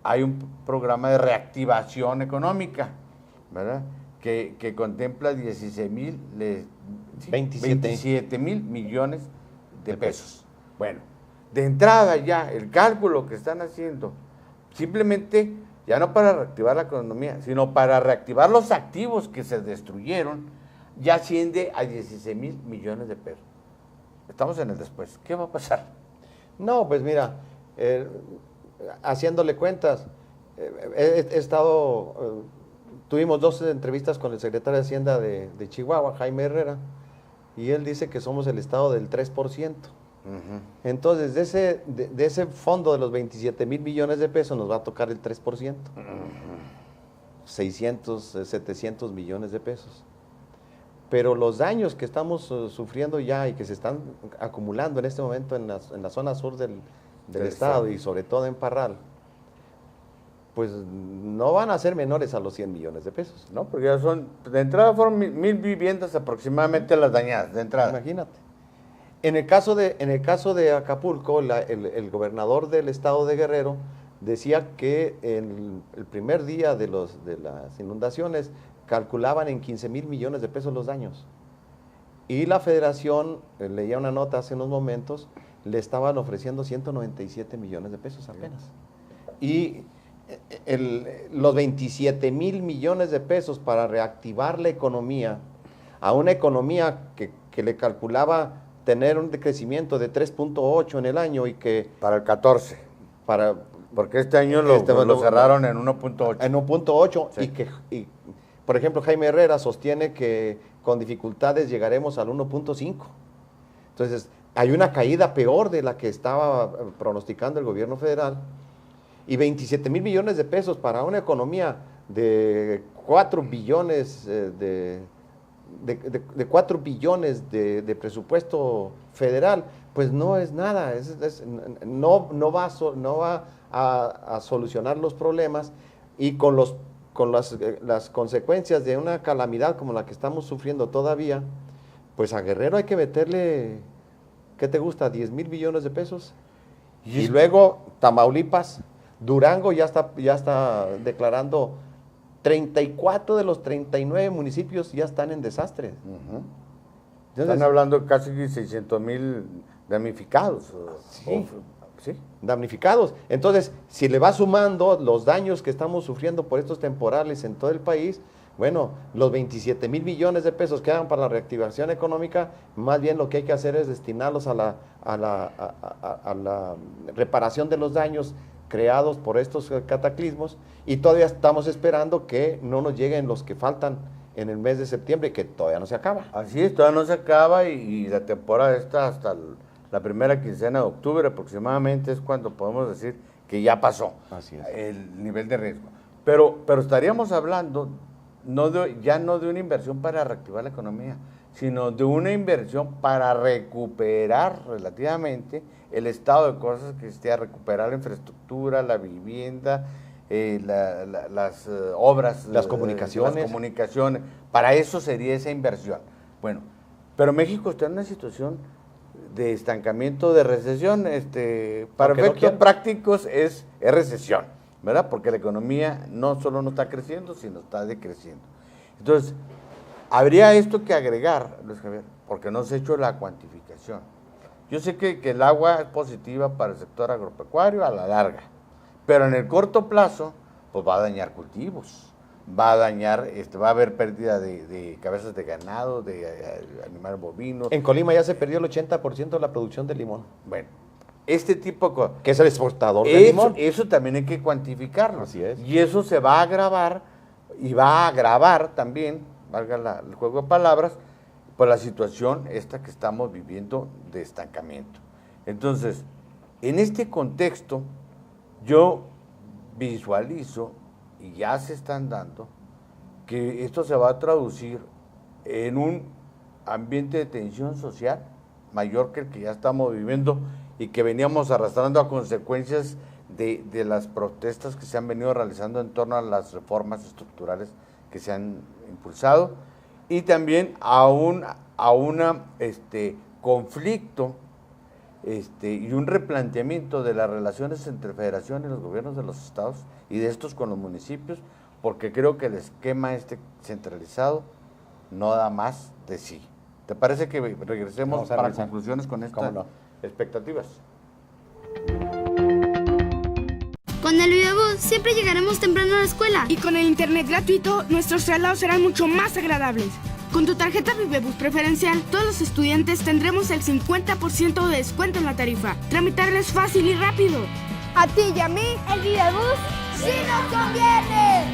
hay un programa de reactivación económica, ¿verdad? Que contempla 27 mil millones de pesos. Bueno, de entrada ya, el cálculo que están haciendo, simplemente, ya no para reactivar la economía, sino para reactivar los activos que se destruyeron, ya asciende a 16 mil millones de pesos. Estamos en el después. ¿Qué va a pasar? No, pues mira, haciéndole cuentas, tuvimos 2 entrevistas con el secretario de Hacienda de Chihuahua, Jaime Herrera, y él dice que somos el estado del 3%. Entonces, de ese fondo de los 27 mil millones de pesos nos va a tocar el 3%. 600, 700 millones de pesos. Pero los daños que estamos sufriendo ya y que se están acumulando en este momento en la zona sur del estado y sobre todo en Parral, pues no van a ser menores a los 100 millones de pesos. No, porque ya de entrada fueron 1,000 viviendas aproximadamente las dañadas, de entrada. Imagínate. En el caso de Acapulco, el gobernador del estado de Guerrero decía que el primer día de las inundaciones calculaban en 15 mil millones de pesos los daños. Y la federación, leía una nota hace unos momentos, le estaban ofreciendo 197 millones de pesos apenas. Y los 27,000 millones de pesos para reactivar la economía, a una economía que le calculaba tener un crecimiento de 3.8 en el año y que... Para el 14. Porque este año lo cerraron en 1.8. En 1.8 sí. y, por ejemplo, Jaime Herrera sostiene que con dificultades llegaremos al 1.5. Entonces, hay una caída peor de la que estaba pronosticando el gobierno federal. Y 27,000 millones de pesos para una economía de 4 billones de 4 billones de presupuesto federal, pues no es nada, no va a solucionar los problemas, y con las consecuencias de una calamidad como la que estamos sufriendo todavía, pues a Guerrero hay que meterle, ¿qué te gusta? 10,000 millones de pesos. Y luego Tamaulipas, Durango ya está declarando 34 de los 39 municipios ya están en desastre. Están hablando de casi 600,000 damnificados. Sí. ¿Sí? Damnificados. Entonces, si le va sumando los daños que estamos sufriendo por estos temporales en todo el país, bueno, los 27,000 millones de pesos que dan para la reactivación económica, más bien lo que hay que hacer es destinarlos a la reparación de los daños creados por estos cataclismos, y todavía estamos esperando que no nos lleguen los que faltan en el mes de septiembre, que todavía no se acaba. Así es, todavía no se acaba, y la temporada está hasta la primera quincena de octubre aproximadamente es cuando podemos decir que ya pasó. Así es. El nivel de riesgo. Pero estaríamos hablando ya no de una inversión para reactivar la economía, sino de una inversión para recuperar relativamente el estado de cosas que esté, a recuperar la infraestructura, la vivienda, las obras, las comunicaciones. Las comunicaciones. Para eso sería esa inversión. Bueno, pero México está en una situación de estancamiento, de recesión, para efectos prácticos es recesión, ¿verdad? Porque la economía no solo no está creciendo, sino está decreciendo. Entonces, habría esto que agregar, Luis Javier, porque no se ha hecho la cuantificación. Yo sé que el agua es positiva para el sector agropecuario a la larga, pero en el corto plazo, pues va a dañar cultivos, va a dañar, va a haber pérdida de cabezas de ganado, de animales bovinos. En Colima ya se perdió el 80% de la producción de limón. Bueno, este tipo de cosas. Que es el exportador de limón. Eso también hay que cuantificarlo. Así es. Y eso se va a agravar, y va a agravar también, valga el juego de palabras, por la situación esta que estamos viviendo de estancamiento. Entonces, en este contexto, yo visualizo, y ya se están dando, que esto se va a traducir en un ambiente de tensión social mayor que el que ya estamos viviendo y que veníamos arrastrando a consecuencias de las protestas que se han venido realizando en torno a las reformas estructurales que se han impulsado, y también a un conflicto y un replanteamiento de las relaciones entre Federación y los gobiernos de los estados y de estos con los municipios, porque creo que el esquema centralizado no da más de sí. ¿Te parece que regresemos para conclusiones con estas expectativas? Con el Videobús siempre llegaremos temprano a la escuela. Y con el internet gratuito, nuestros traslados serán mucho más agradables. Con tu tarjeta Vivebus preferencial, todos los estudiantes tendremos el 50% de descuento en la tarifa. Tramitarlo es fácil y rápido. A ti y a mí, el Videobús sí nos conviene.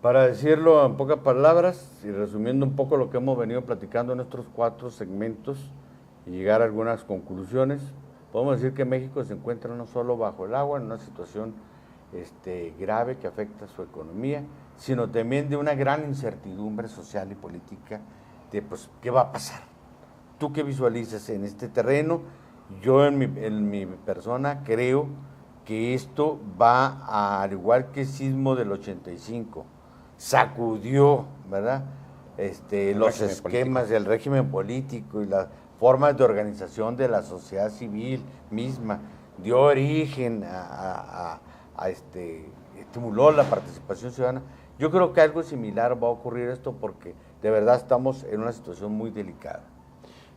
Para decirlo en pocas palabras y resumiendo un poco lo que hemos venido platicando en nuestros 4 segmentos y llegar a algunas conclusiones, podemos decir que México se encuentra no solo bajo el agua, en una situación grave que afecta a su economía, sino también de una gran incertidumbre social y política de pues, ¿qué va a pasar? ¿Tú qué visualizas en este terreno? Yo en mi persona creo que esto va al igual que el sismo del 85, sacudió, ¿verdad? Los esquemas del régimen político y las formas de organización de la sociedad civil misma, dio origen estimuló la participación ciudadana. Yo creo que algo similar va a ocurrir esto porque de verdad estamos en una situación muy delicada.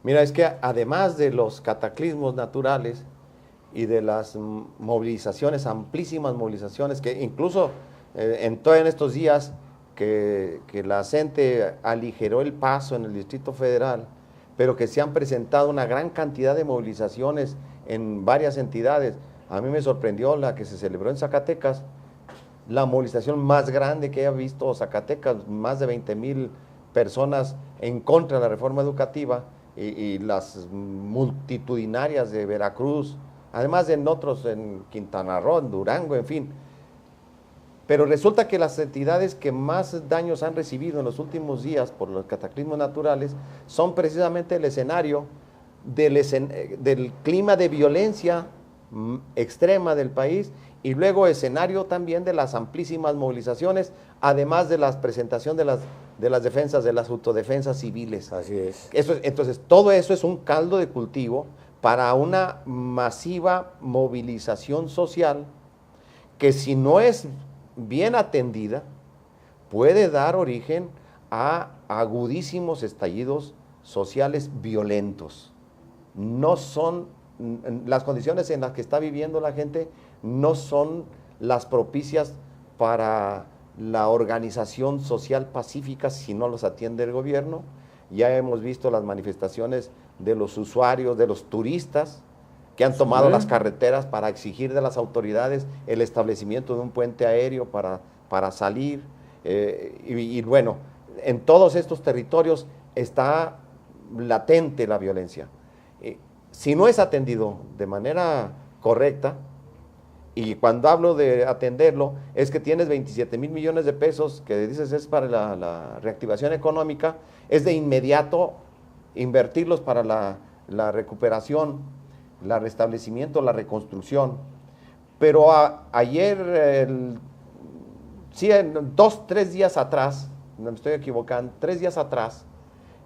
Mira, es que además de los cataclismos naturales y de las movilizaciones, amplísimas movilizaciones, que incluso en estos días que la gente aligeró el paso en el Distrito Federal, pero que se han presentado una gran cantidad de movilizaciones en varias entidades. A mí me sorprendió la que se celebró en Zacatecas, la movilización más grande que haya visto Zacatecas, más de 20,000 personas en contra de la reforma educativa, y las multitudinarias de Veracruz, además de en otros, en Quintana Roo, en Durango, en fin. Pero resulta que las entidades que más daños han recibido en los últimos días por los cataclismos naturales son precisamente el escenario del clima de violencia extrema del país, y luego escenario también de las amplísimas movilizaciones, además de la presentación de las defensas, de las autodefensas civiles. Así es. Entonces, todo eso es un caldo de cultivo para una masiva movilización social que, si no es bien atendida, puede dar origen a agudísimos estallidos sociales violentos. No son las condiciones en las que está viviendo la gente, no son las propicias para la organización social pacífica si no los atiende el gobierno. Ya hemos visto las manifestaciones de los usuarios, de los turistas, que han tomado las carreteras para exigir de las autoridades el establecimiento de un puente aéreo para salir. Y bueno, en todos estos territorios está latente la violencia. Si no es atendido de manera correcta, y cuando hablo de atenderlo, es que tienes 27,000 millones de pesos que dices es para la reactivación económica, es de inmediato invertirlos para la recuperación, el restablecimiento, la reconstrucción. Pero ayer, en 3 días atrás, no me estoy equivocando, 3 días atrás,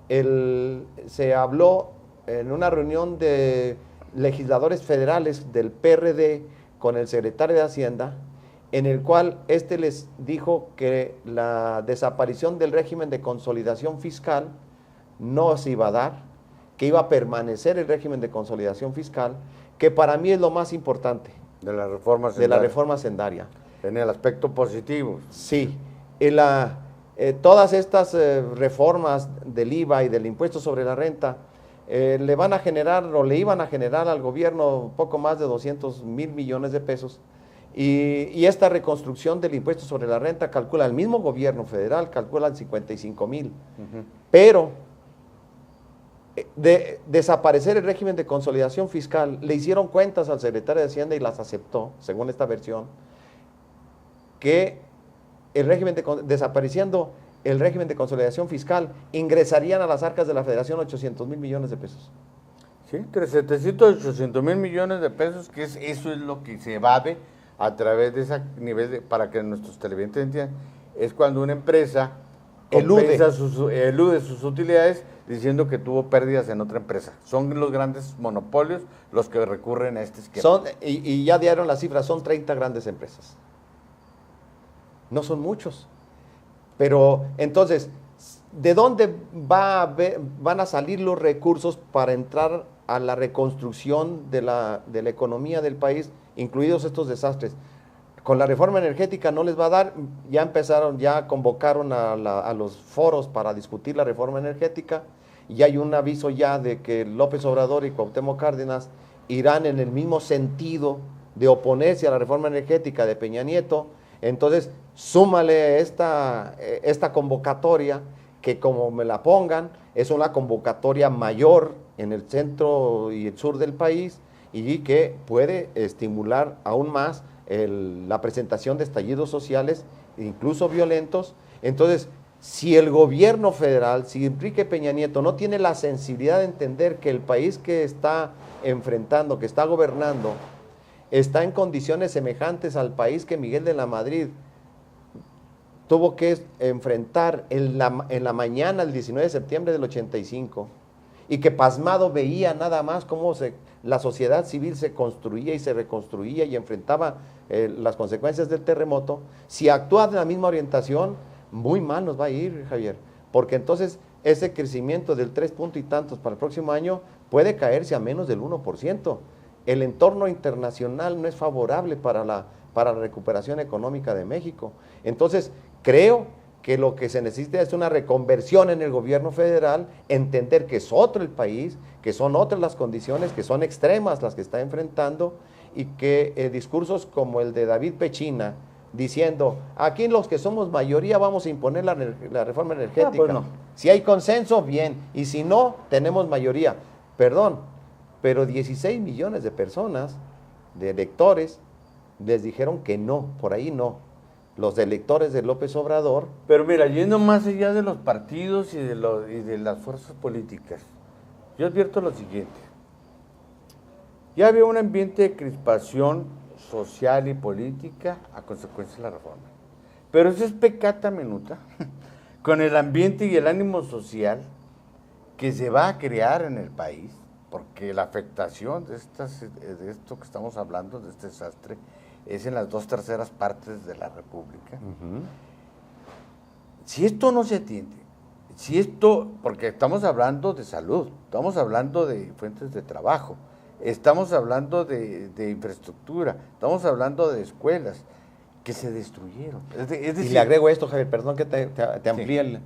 se habló en una reunión de legisladores federales del PRD con el secretario de Hacienda, en el cual les dijo que la desaparición del régimen de consolidación fiscal no se iba a dar, que iba a permanecer el régimen de consolidación fiscal, que para mí es lo más importante. De la reforma sendaria. De la reforma sendaria. En el aspecto positivo. Sí. Todas estas reformas del IVA y del impuesto sobre la renta le van a generar, o le iban a generar al gobierno poco más de 200,000 millones de pesos. Y esta reconstrucción del impuesto sobre la renta calcula, el mismo gobierno federal calcula en 55,000. Pero de desaparecer el régimen de consolidación fiscal, le hicieron cuentas al secretario de Hacienda y las aceptó, según esta versión, que desapareciendo el régimen de consolidación fiscal, ingresarían a las arcas de la Federación 800,000 millones de pesos. Sí, entre 700 y 800,000 millones de pesos, que eso es lo que se evade a través de ese nivel, para que nuestros televidentes entiendan, es cuando una empresa elude sus utilidades diciendo que tuvo pérdidas en otra empresa. Son los grandes monopolios los que recurren a este esquema. Y ya dieron las cifras, son 30 grandes empresas. No son muchos. Pero entonces, ¿de dónde van a salir los recursos para entrar a la reconstrucción de la economía del país, incluidos estos desastres? Con la reforma energética no les va a dar, ya convocaron a los foros para discutir la reforma energética, y hay un aviso ya de que López Obrador y Cuauhtémoc Cárdenas irán en el mismo sentido de oponerse a la reforma energética de Peña Nieto. Entonces, súmale esta convocatoria, que como me la pongan, es una convocatoria mayor en el centro y el sur del país, y que puede estimular aún más la presentación de estallidos sociales, incluso violentos. Entonces, si el gobierno federal, si Enrique Peña Nieto no tiene la sensibilidad de entender que el país que está enfrentando, que está gobernando, está en condiciones semejantes al país que Miguel de la Madrid tuvo que enfrentar en la mañana del 19 de septiembre del 85, y que pasmado veía nada más cómo la sociedad civil se construía y se reconstruía y enfrentaba las consecuencias del terremoto. Si actúa de la misma orientación, muy mal nos va a ir, Javier, porque entonces ese crecimiento del 3 punto y tantos para el próximo año puede caerse a menos del 1%. El entorno internacional no es favorable para la recuperación económica de México. Entonces, creo que lo que se necesita es una reconversión en el gobierno federal, entender que es otro el país, que son otras las condiciones, que son extremas las que está enfrentando, y que discursos como el de David Pechina, diciendo, aquí los que somos mayoría vamos a imponer la reforma energética. pues no. Si hay consenso, bien, y si no, tenemos mayoría. Perdón, pero 16 millones de personas, de electores, les dijeron que no, por ahí no. Los electores de López Obrador. Pero mira, yendo más allá de los partidos y de las fuerzas políticas, yo advierto lo siguiente. Ya había un ambiente de crispación social y política a consecuencia de la reforma. Pero eso es pecata minuta con el ambiente y el ánimo social que se va a crear en el país, porque la afectación de esto que estamos hablando, de este desastre, es en las 2/3 partes de la República. Si esto no se atiende, porque estamos hablando de salud, estamos hablando de fuentes de trabajo, estamos hablando de infraestructura, estamos hablando de escuelas que se destruyeron. Es decir, y le agrego esto, Javier, perdón que te amplíe.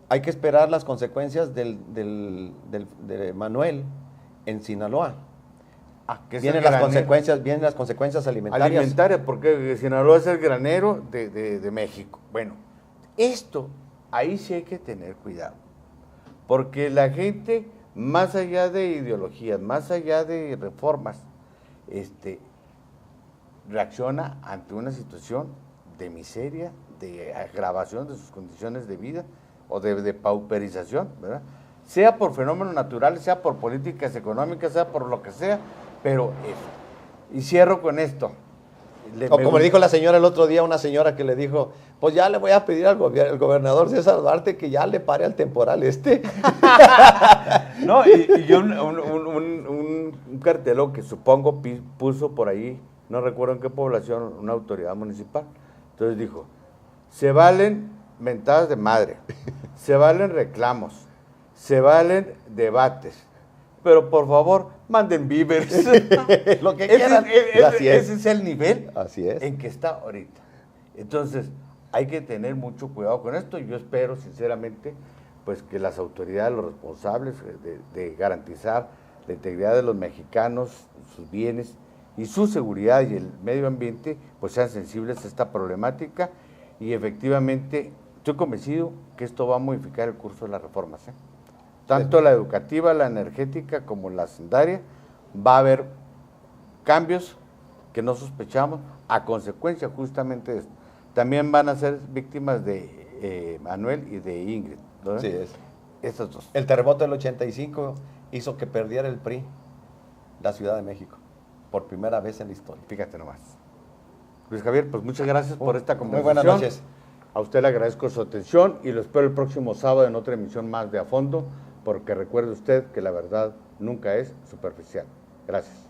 Hay que esperar las consecuencias de Manuel en Sinaloa. Vienen las consecuencias alimentarias. Porque Sinaloa es el granero de México. Bueno, ahí sí hay que tener cuidado. Porque la gente, más allá de ideologías, más allá de reformas, reacciona ante una situación de miseria, de agravación de sus condiciones de vida o de pauperización, ¿verdad? Sea por fenómenos naturales, sea por políticas económicas, sea por lo que sea, pero eso. Y cierro con esto. Como le dijo la señora el otro día, una señora que le dijo, pues ya le voy a pedir al gobernador César Duarte que ya le pare al temporal No, y yo un cartelón que supongo puso por ahí, no recuerdo en qué población, una autoridad municipal. Entonces dijo, se valen mentadas de madre, se valen reclamos, se valen debates, pero por favor, manden víveres. Lo que quieran. Ese es el nivel Así es. en que está ahorita. Entonces, hay que tener mucho cuidado con esto. Yo espero, sinceramente, pues que las autoridades, los responsables de garantizar la integridad de los mexicanos, sus bienes y su seguridad y el medio ambiente, pues sean sensibles a esta problemática, y efectivamente estoy convencido que esto va a modificar el curso de las reformas, tanto la educativa, la energética como la hacendaria. Va a haber cambios que no sospechamos a consecuencia justamente de esto. También van a ser víctimas de Manuel y de Ingrid, ¿no? Sí, es. Estas dos. El terremoto del 85 hizo que perdiera el PRI la Ciudad de México, por primera vez en la historia. Fíjate nomás. Luis Javier, pues muchas gracias por esta conversación. Muy buenas noches. A usted le agradezco su atención y lo espero el próximo sábado en otra emisión más de A Fondo, porque recuerde usted que la verdad nunca es superficial. Gracias.